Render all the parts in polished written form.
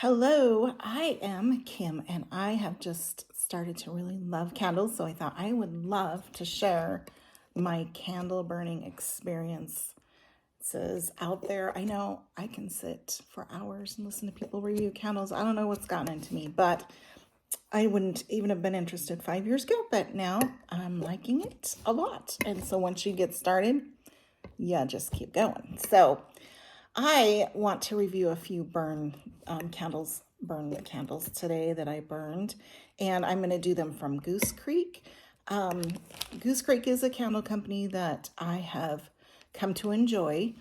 Hello, I am Kim, and I have just started to really love candles, so I thought I would love to share my candle burning experiences out there. I know I can sit for hours and listen to people review candles. I don't know what's gotten into me, but I wouldn't even have been interested 5 years ago, but now I'm liking it a lot. And so once you get started, yeah, just keep going. So I want to review a few burn candles today that I burned, and I'm going to do them from Goose Creek. Um, Goose Creek is a candle company that I have come to enjoy.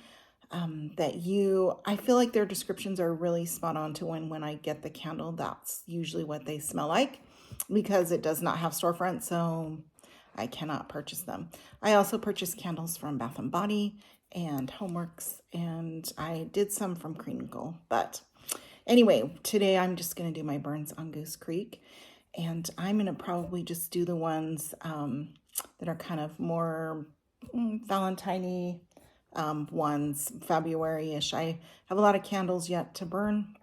I feel like their descriptions are really spot on to when I get the candle, that's usually what they smell like, because it does not have storefront, so I cannot purchase them. I also purchased candles from Bath and Body and Homeworks, and I did some from Crinkle. But anyway, today I'm just going to do my burns on Goose Creek, and I'm going to probably just do the ones that are kind of more Valentine-y ones, February-ish. I have a lot of candles yet to burn,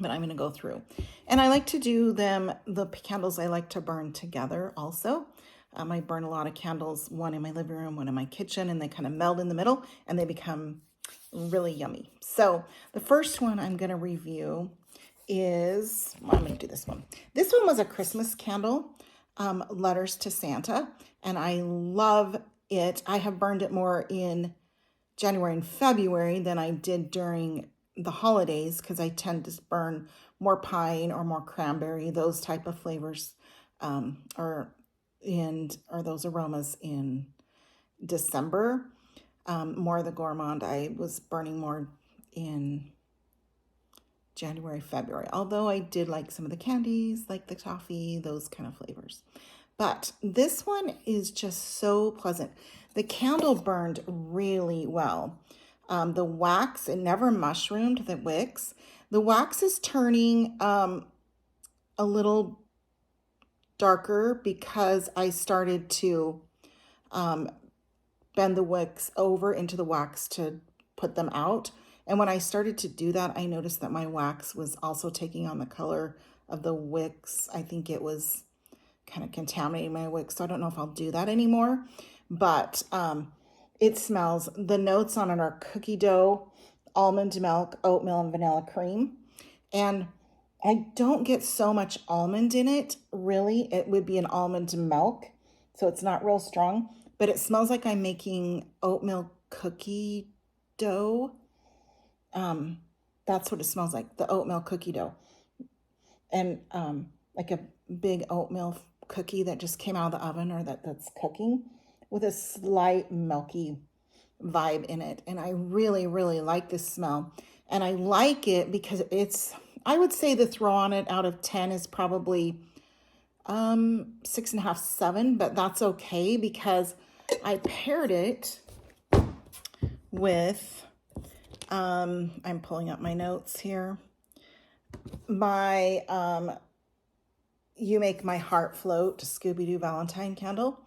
but I'm going to go through. And I like to do the candles I like to burn together also. I burn a lot of candles, one in my living room, one in my kitchen, and they kind of meld in the middle and they become really yummy. So the first one I'm going to review is, well, I'm going to do this one. This one was a Christmas candle, Letters to Santa, and I love it. I have burned it more in January and February than I did during the holidays because I tend to burn more pine or more cranberry, those type of flavors, or those aromas in December. More of the gourmand, I was burning more in January, February, although I did like some of the candies, like the toffee, those kind of flavors. But this one is just so pleasant. The candle burned really well. The wax, it never mushroomed, the wicks. The wax is turning a little darker because I started to bend the wicks over into the wax to put them out. And when I started to do that, I noticed that my wax was also taking on the color of the wicks. I think it was kind of contaminating my wicks, so I don't know if I'll do that anymore. But it smells, the notes on it are cookie dough, almond milk, oatmeal, and vanilla cream. And I don't get so much almond in it, really. It would be an almond milk, so it's not real strong, but it smells like I'm making oatmeal cookie dough. That's what it smells like, the oatmeal cookie dough. And like a big oatmeal cookie that just came out of the oven or that's cooking with a slight milky vibe in it. And I really, really like this smell. And I like it because I would say the throw on it out of 10 is probably 6.5, 7, but that's okay because I paired it with, I'm pulling up my notes here, my You Make My Heart Float Scooby-Doo Valentine candle.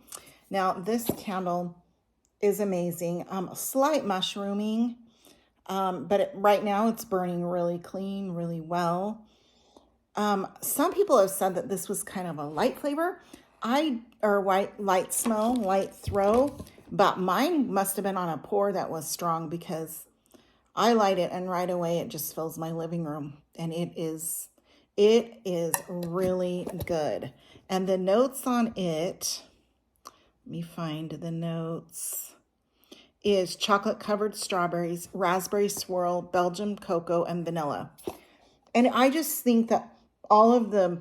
Now this candle is amazing. Slight mushrooming, but right now it's burning really clean, really well. Some people have said that this was kind of a light flavor, light smell, light throw, but mine must have been on a pour that was strong because I light it and right away it just fills my living room, and it is really good. And the notes on it, let me find the notes, is chocolate covered strawberries, raspberry swirl, Belgian cocoa, and vanilla. And I just think that all of the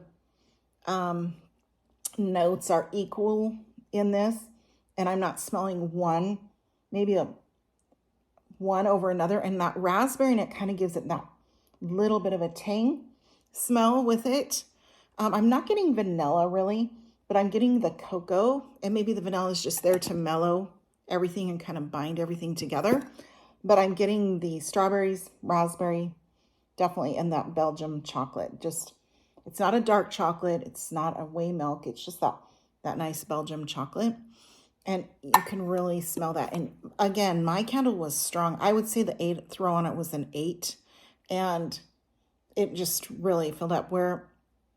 notes are equal in this, and I'm not smelling maybe one over another. And that raspberry, and it kind of gives it that little bit of a tang smell with it. I'm not getting vanilla really, but I'm getting the cocoa, and maybe the vanilla is just there to mellow everything and kind of bind everything together. But I'm getting the strawberries, raspberry, definitely, and that Belgium chocolate. It's not a dark chocolate. It's not a whey milk. It's just that nice Belgium chocolate. And you can really smell that. And again, my candle was strong. I would say the throw on it was an 8. And it just really filled up, where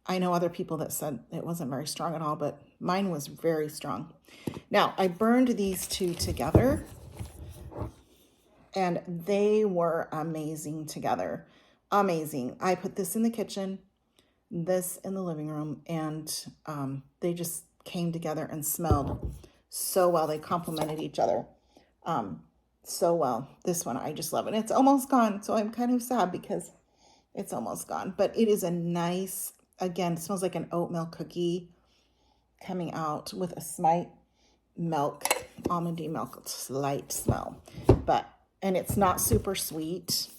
I know other people that said it wasn't very strong at all, but mine was very strong. Now, I burned these two together, and they were amazing together. Amazing. I put this in the kitchen, this in the living room, and they just came together and smelled so well. They complemented each other so well. This one, I just love it. It's almost gone, so I'm kind of sad because it's almost gone. But it is a nice, again, it smells like an oat milk cookie coming out with a slight milk, almondy milk, slight smell. And it's not super sweet,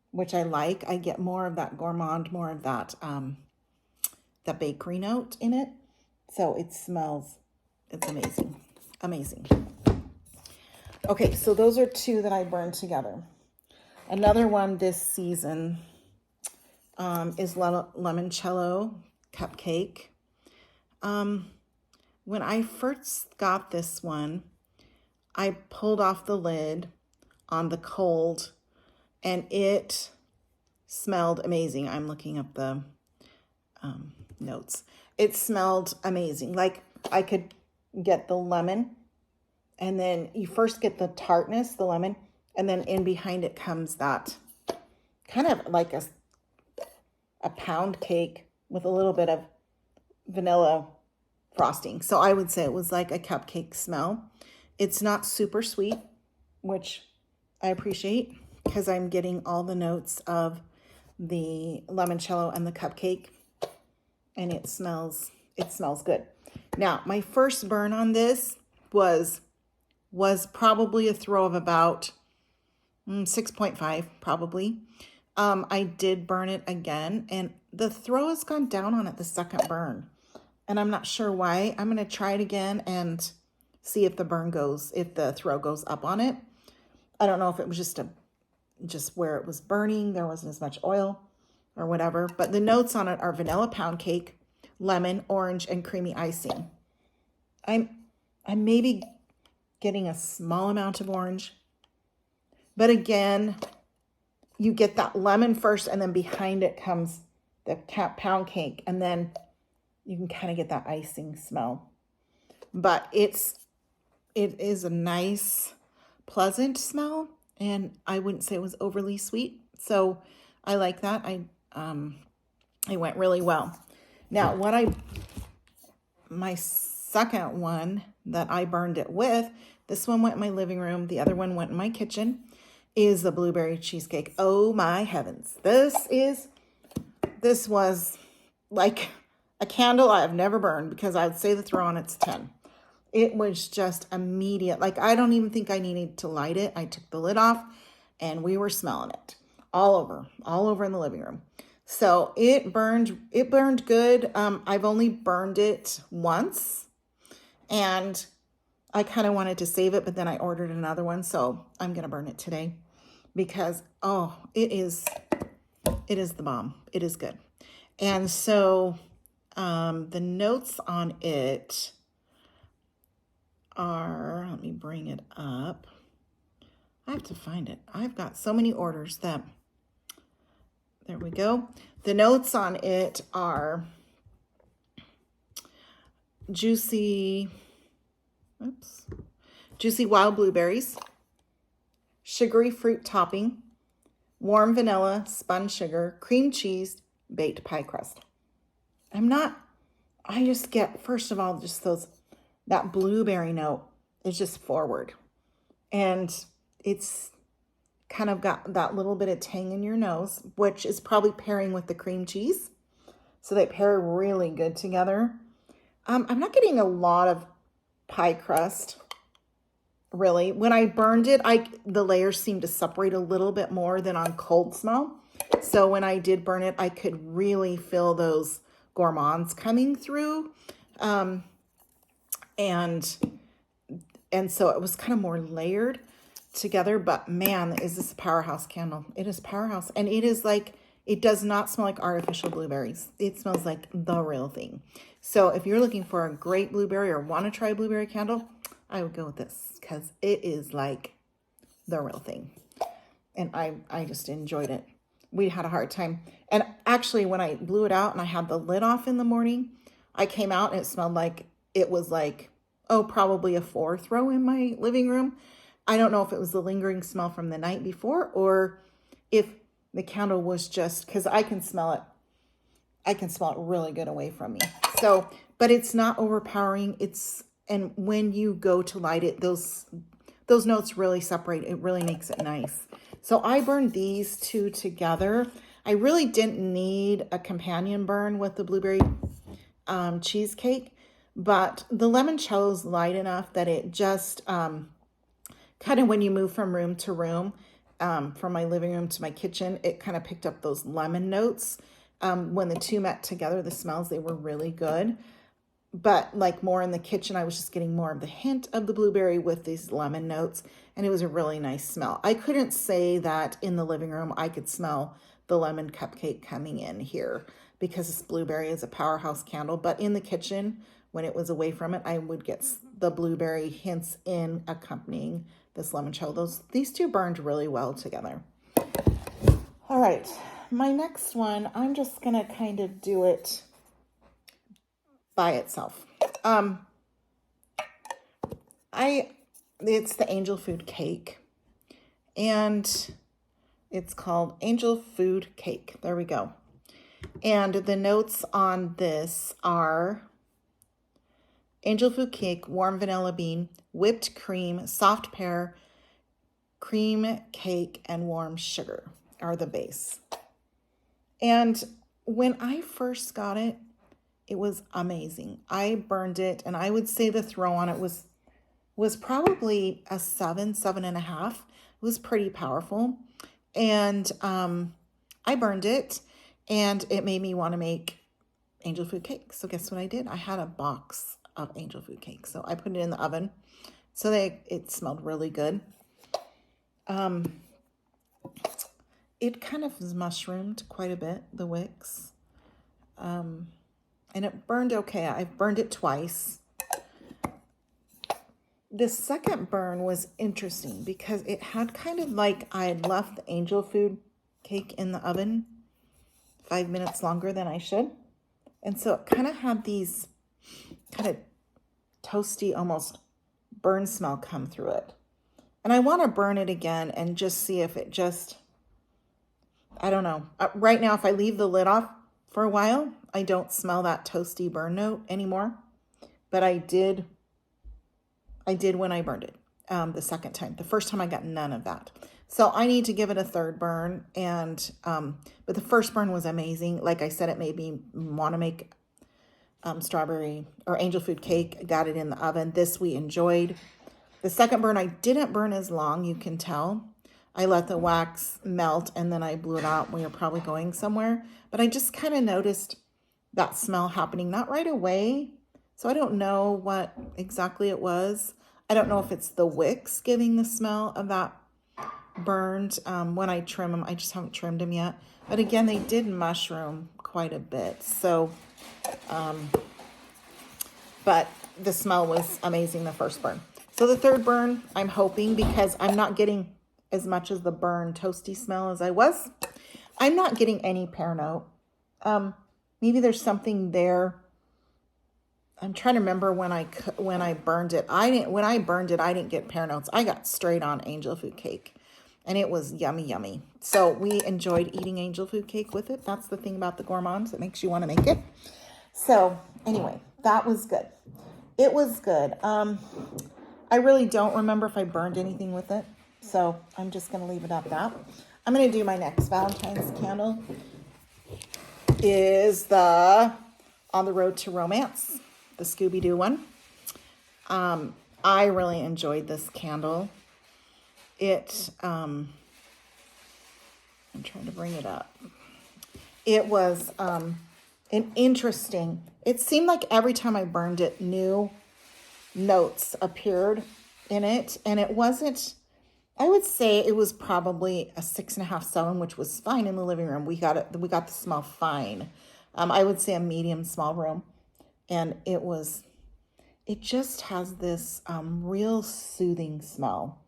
which I like. I get more of that gourmand, more of that the bakery note in it. So it smells, it's amazing. Amazing. Okay, so those are two that I burned together. Another one this season is limoncello cupcake. When I first got this one, I pulled off the lid on the cold, and it smelled amazing. I'm looking up the notes. It smelled amazing. Like, I could get the lemon, and then you first get the tartness, the lemon, and then in behind it comes that kind of like a pound cake with a little bit of vanilla frosting. So I would say it was like a cupcake smell. It's not super sweet, which I appreciate because I'm getting all the notes of the limoncello and the cupcake, and it smells good. Now, my first burn on this was probably a throw of about 6.5, probably. I did burn it again, and the throw has gone down on it the second burn, and I'm not sure why. I'm going to try it again and see if the throw goes up on it. I don't know if it was just where it was burning, there wasn't as much oil or whatever, but the notes on it are vanilla pound cake, lemon, orange, and creamy icing. I'm maybe getting a small amount of orange, but again, you get that lemon first, and then behind it comes the pound cake, and then you can kind of get that icing smell. But it is a nice, pleasant smell, and I wouldn't say it was overly sweet. So I like that. It went really well. Now, my second one that I burned it with, this one went in my living room, the other one went in my kitchen, is the blueberry cheesecake. Oh my heavens. This was like a candle I have never burned, because I would say the throw on it's 10. It was just immediate. Like, I don't even think I needed to light it. I took the lid off and we were smelling it all over in the living room. So it burned good. I've only burned it once, and I kind of wanted to save it, but then I ordered another one. So I'm going to burn it today because, it is the bomb. It is good. And so the notes on it are, let me bring it up. I have to find it. I've got so many orders that, there we go. The notes on it are juicy wild blueberries, sugary fruit topping, warm vanilla, spun sugar, cream cheese, baked pie crust. I just get, first of all, just that blueberry note is just forward. And it's kind of got that little bit of tang in your nose, which is probably pairing with the cream cheese. So they pair really good together. I'm not getting a lot of pie crust, really. When I burned it, the layers seemed to separate a little bit more than on cold smell. So when I did burn it, I could really feel those gourmands coming through. And so it was kind of more layered together, but man, is this a powerhouse candle. It is powerhouse. And it is like, it does not smell like artificial blueberries. It smells like the real thing. So if you're looking for a great blueberry or want to try a blueberry candle, I would go with this because it is like the real thing. And I just enjoyed it. we had a hard time. And actually, when I blew it out and I had the lid off in the morning, I came out and it smelled like it was like, oh, probably a 4 throw in my living room. I don't know if it was the lingering smell from the night before or if the candle was just, because I can smell it. I can smell it really good away from me. So, but it's not overpowering. And when you go to light it, those notes really separate. It really makes it nice. So I burned these two together. I really didn't need a companion burn with the blueberry cheesecake, but the limoncello's light enough that it just kind of, when you move from room to room, from my living room to my kitchen, it kind of picked up those lemon notes. When the two met together, the smells, they were really good. But like more in the kitchen, I was just getting more of the hint of the blueberry with these lemon notes. And it was a really nice smell. I couldn't say that in the living room I could smell the lemon cupcake coming in here because this blueberry is a powerhouse candle. But in the kitchen, when it was away from it, I would get the blueberry hints in accompanying this limoncello. These two burned really well together. All right, my next one, I'm just going to kind of do it by itself. It's the angel food cake, and it's called angel food cake. There we go. And the notes on this are angel food cake, warm vanilla bean, whipped cream, soft pear, cream cake, and warm sugar are the base. And when I first got it, it was amazing. I burned it, and I would say the throw on it was probably a 7.5. It was pretty powerful. And I burned it, and it made me want to make angel food cake. So guess what I did? I had a box of angel food cake. So I put it in the oven. So it smelled really good. It kind of mushroomed quite a bit, the wicks. And it burned okay. I've burned it twice. The second burn was interesting because it had kind of like I had left the angel food cake in the oven 5 minutes longer than I should. And so it kind of had these kind of toasty, almost burn smell come through it. And I want to burn it again and just see if it just, I don't know. Right now, if I leave the lid off for a while, I don't smell that toasty burn note anymore. But I did when I burned it the second time. The first time I got none of that. So I need to give it a third burn. And but the first burn was amazing. Like I said, it made me want to make strawberry or angel food cake. Got it in the oven. This we enjoyed. The second burn, I didn't burn as long, you can tell. I let the wax melt and then I blew it out. We were probably going somewhere. But I just kind of noticed that smell happening, not right away. So I don't know what exactly it was. I don't know if it's the wicks giving the smell of that burned. When I trim them, I just haven't trimmed them yet. But again, they did mushroom quite a bit. So, but the smell was amazing the first burn. So the third burn, I'm hoping, because I'm not getting as much as the burn toasty smell as I was. I'm not getting any pear note. Maybe there's something there. I'm trying to remember when I burned it. When I burned it, I didn't get pear notes. I got straight on angel food cake, and it was yummy, yummy. So we enjoyed eating angel food cake with it. That's the thing about the gourmands. It makes you want to make it. So anyway, that was good. It was good. I really don't remember if I burned anything with it. So I'm just going to leave it at that. I'm going to do my next Valentine's candle. Is the On the Road to Romance, the Scooby-Doo one. I really enjoyed this candle. I'm trying to bring it up. It was it seemed like every time I burned it, new notes appeared in it. And it wasn't, I would say it was probably a 6.5, 7, which was fine in the living room. We got the smell fine. I would say a medium small room. And it just has this real soothing smell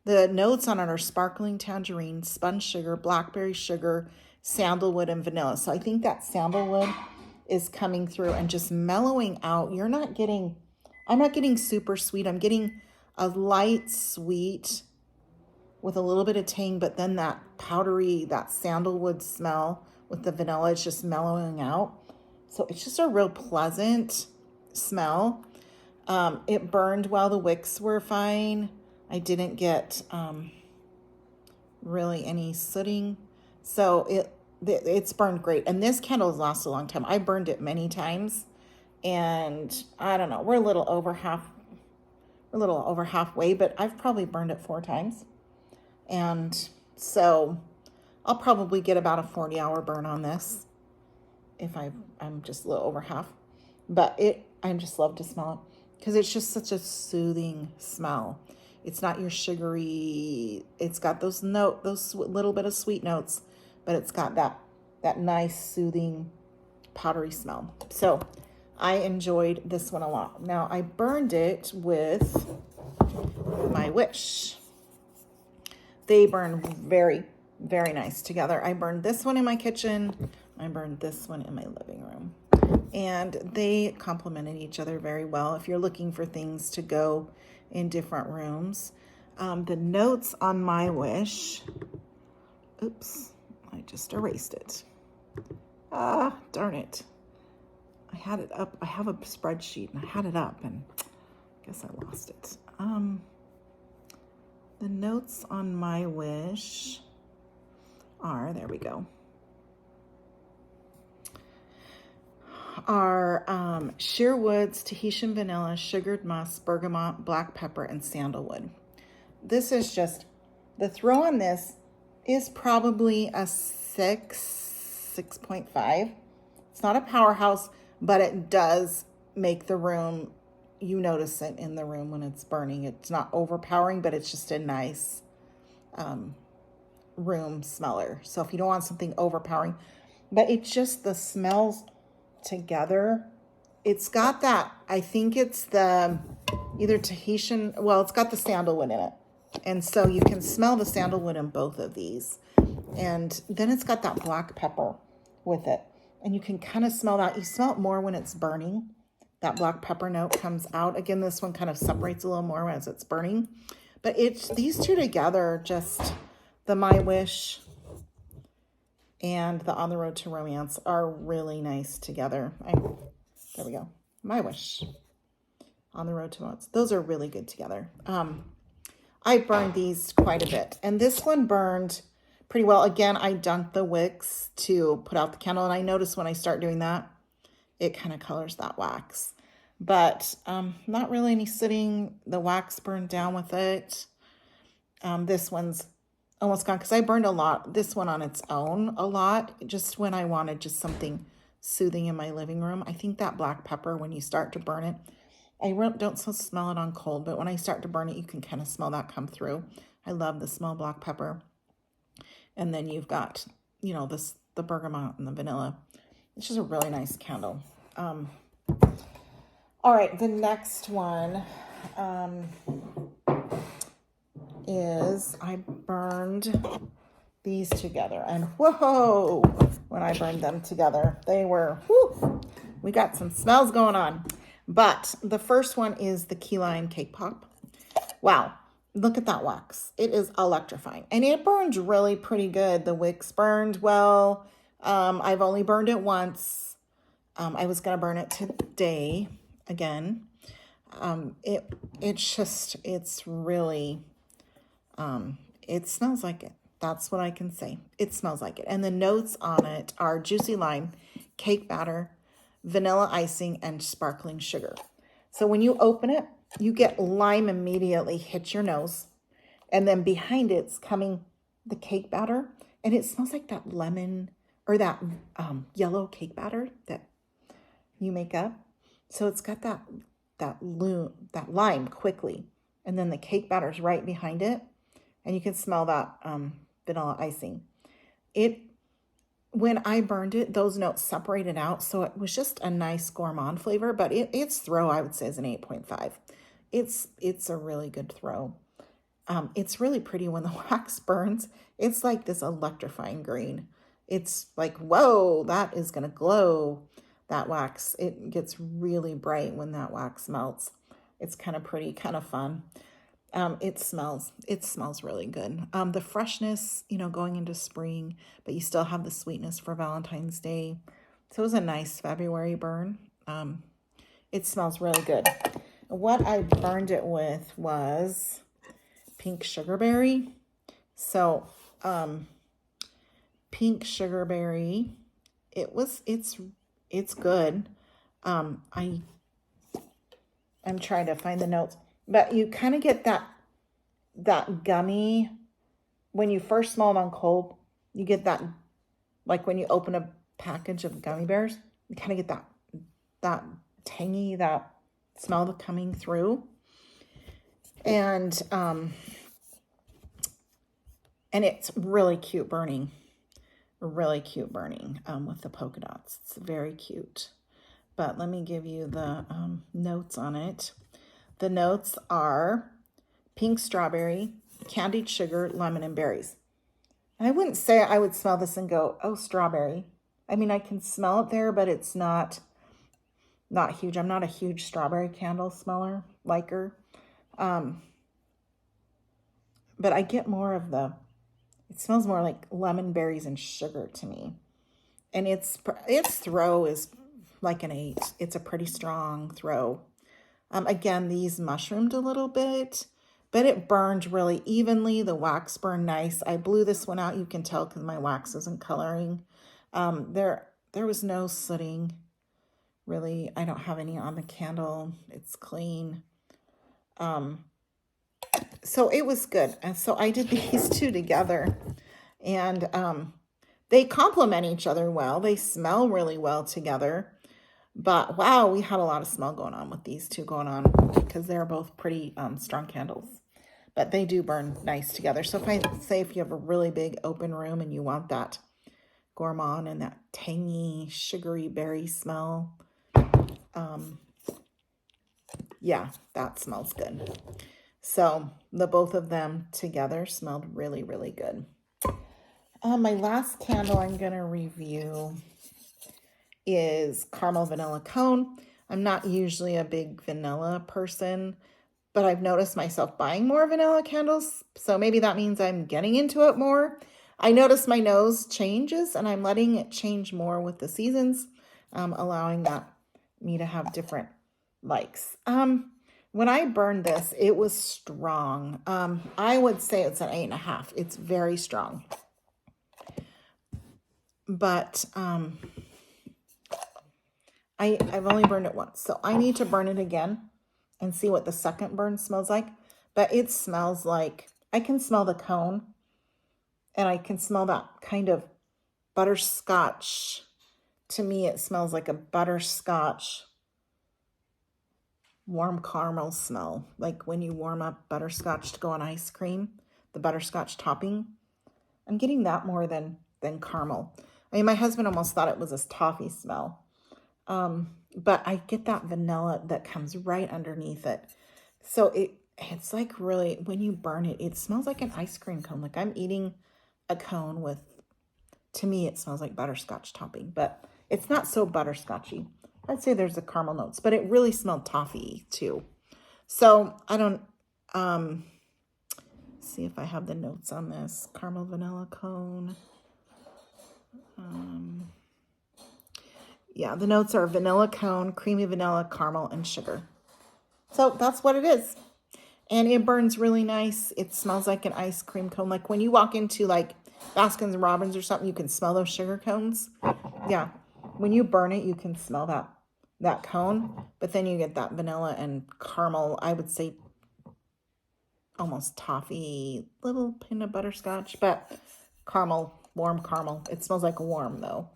The notes on it are sparkling tangerine, spun sugar, blackberry sugar, sandalwood, and vanilla. So I think that sandalwood is coming through and just mellowing out. I'm not getting super sweet. I'm getting a light sweet with a little bit of tang, but then that powdery, that sandalwood smell with the vanilla is just mellowing out. So it's just a real pleasant smell. It burned well. The wicks were fine. I didn't get really any sooting. So it's burned great. And this candle has lasted a long time. I burned it many times. And I don't know, we're a little over halfway, but I've probably burned it 4 times. And so I'll probably get about a 40-hour burn on this if I'm just a little over half. But I just love to smell it because it's just such a soothing smell. It's not your sugary, it's got those little bit of sweet notes, but it's got that nice soothing powdery smell. So I enjoyed this one a lot. Now I burned it with my Wish. They burn very, very nice together. I burned this one in my kitchen. I burned this one in my living room. And they complemented each other very well. If you're looking for things to go in different rooms. The notes on my Wish, oops, I just erased it. Ah, darn it. I had it up. I have a spreadsheet and I had it up and I guess I lost it. The notes on my Wish are, there we go, are sheer woods, Tahitian vanilla, sugared musk, bergamot, black pepper, and sandalwood. This is just, the throw on this is probably a 6.5. It's not a powerhouse, but it does make the room, you notice it in the room when it's burning. It's not overpowering, but it's just a nice room smeller. So if you don't want something overpowering, but it's just the smells together. It's got that, I think it's the either Tahitian, well, it's got the sandalwood in it. And so you can smell the sandalwood in both of these. And then it's got that black pepper with it. And you can kind of smell that. You smell it more when it's burning. That black pepper note comes out. Again, this one kind of separates a little more as it's burning. But it's these two together, just the My Wish and the On the Road to Romance are really nice together. There we go. My Wish. On the Road to Romance. Those are really good together. I burned these quite a bit. And this one burned pretty well. Again, I dunked the wicks to put out the candle. And I noticed when I start doing that, it kind of colors that wax. But not really any sitting. The wax burned down with it. This one's almost gone because I burned a lot. This one on its own a lot. Just when I wanted just something soothing in my living room. I think that black pepper, when you start to burn it, I don't smell it on cold, but when I start to burn it, you can kind of smell that come through. I love the smell of black pepper. And then you've got, you know, the bergamot and the vanilla. It's just a really nice candle. All right, the next one is I burned these together. And whoa, when I burned them together, they were, whoo, we got some smells going on. But the first one is the key lime cake pop. Wow, look at that wax. It is electrifying. And it burned really pretty good. The wicks burned well. I've only burned it once. I was going to burn it today again. It's really, it smells like it. That's what I can say. It smells like it. And the notes on it are juicy lime, cake batter, vanilla icing, and sparkling sugar. So when you open it, you get lime immediately hit your nose. And then behind it's coming the cake batter. And it smells like that lemon or that yellow cake batter that you make up. So it's got that lime quickly. And then the cake batter's right behind it. And you can smell that vanilla icing. When I burned it, those notes separated out. So it was just a nice gourmand flavor, but its throw, I would say, is an 8.5. It's a really good throw. It's really pretty when the wax burns. It's like this electrifying green. It's like, whoa, that is going to glow. That wax, it gets really bright when that wax melts. It's kind of pretty, kind of fun. It smells really good. The freshness, going into spring, but you still have the sweetness for Valentine's Day. So it was a nice February burn. It smells really good. What I burned it with was pink sugarberry. So, pink sugarberry, it's good. I'm trying to find the notes, but you kind of get that gummy when you first smell them on cold. You get that, like when you open a package of gummy bears, you kind of get that tangy, that smell coming through. And it's really cute burning. Really cute burning with the polka dots. It's very cute. But let me give you the notes on it. The notes are pink strawberry, candied sugar, lemon, and berries. And I wouldn't say I would smell this and go, oh, strawberry. I mean, I can smell it there, but it's not huge. I'm not a huge strawberry candle smeller, liker. But I get more of it smells more like lemon, berries, and sugar to me. And its throw is like an 8. It's a pretty strong throw. Again, these mushroomed a little bit, but it burned really evenly. The wax burned nice. I blew this one out. You can tell because my wax isn't coloring. There was no sooting. Really, I don't have any on the candle. It's clean. So it was good. And so I did these two together, and they complement each other well. They smell really well together. But wow, we had a lot of smell going on with these two going on because they're both pretty strong candles. But they do burn nice together. So if you have a really big open room and you want that gourmand and that tangy, sugary berry smell, yeah, that smells good. So the both of them together smelled really, really good. My last candle I'm going to review is Caramel Vanilla Cone. I'm not usually a big vanilla person, but I've noticed myself buying more vanilla candles. So maybe that means I'm getting into it more. I notice my nose changes and I'm letting it change more with the seasons, allowing me to have different likes. When I burned this, it was strong. I would say it's an 8.5. It's very strong. But I've only burned it once, so I need to burn it again and see what the second burn smells like. But it smells like, I can smell the cone, and I can smell that kind of butterscotch. To me, it smells like a butterscotch warm caramel smell, like when you warm up butterscotch to go on ice cream, the butterscotch topping. I'm getting that more than caramel. I mean, my husband almost thought it was a toffee smell. But I get that vanilla that comes right underneath it. So it's like really, when you burn it, it smells like an ice cream cone. Like I'm eating a cone with, to me, it smells like butterscotch topping, but it's not so butterscotchy. I'd say there's the caramel notes, but it really smelled toffee too. So I don't, see if I have the notes on this. Caramel vanilla cone. Yeah, the notes are vanilla cone, creamy vanilla, caramel, and sugar. So that's what it is. And it burns really nice. It smells like an ice cream cone. Like when you walk into like Baskin and Robbins or something, you can smell those sugar cones. Yeah, when you burn it, you can smell that cone. But then you get that vanilla and caramel, I would say almost toffee, little pin of butterscotch, but caramel, warm caramel. It smells like warm though.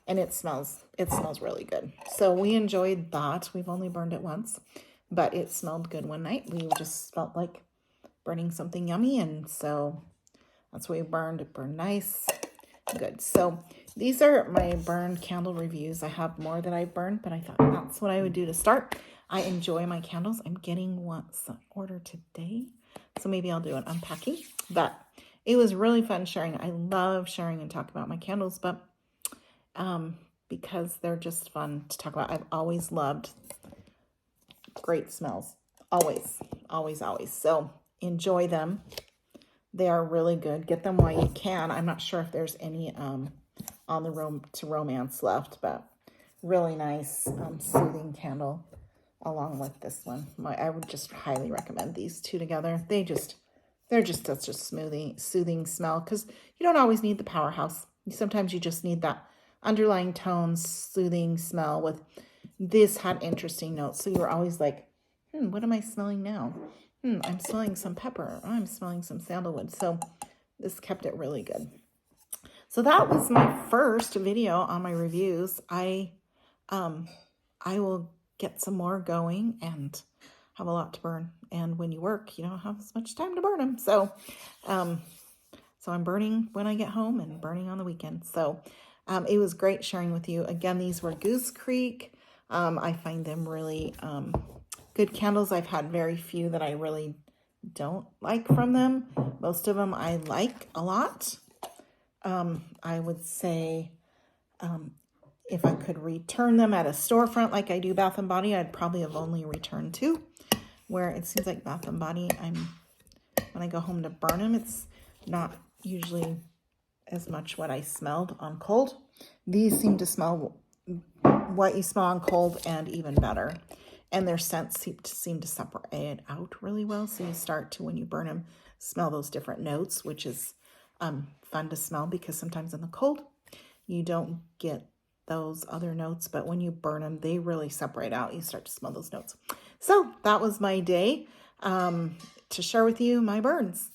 And it smells really good. So we enjoyed that. We've only burned it once, but it smelled good one night. We just felt like burning something yummy, and so that's what we burned. It burned nice. Good. So these are my burned candle reviews. I have more that I burned, but I thought that's what I would do to start. I enjoy my candles. I'm getting one order today. So maybe I'll do an unpacking. But it was really fun sharing. I love sharing and talk about my candles, but because they're just fun to talk about. I've always loved great smells. Always, always, always. So enjoy them. They are really good. Get them while you can. I'm not sure if there's any on the Room to Romance left, but really nice soothing candle along with this one. I would just highly recommend these two together. They're just such a soothing smell, because you don't always need the powerhouse. Sometimes you just need that underlying tone, soothing smell. With this had interesting notes, so you were always like, what am I smelling now? I'm smelling some pepper. I'm smelling some sandalwood. So this kept it really good. So that was my first video on my reviews. I will get some more going and have a lot to burn. And when you work, you don't have as much time to burn them. So I'm burning when I get home and burning on the weekend. So it was great sharing with you. Again, these were Goose Creek. I find them really good candles. I've had very few that I really don't like from them. Most of them I like a lot. I would say if I could return them at a storefront like I do Bath & Body, I'd probably have only returned 2. Where it seems like Bath & Body, when I go home to burn them, it's not usually as much what I smelled on cold. These seem to smell what you smell on cold and even better. And their scents seem to separate out really well. So you start to, when you burn them, smell those different notes, which is fun to smell, because sometimes in the cold, you don't get those other notes. But when you burn them, they really separate out. You start to smell those notes. So that was my day to share with you my burns.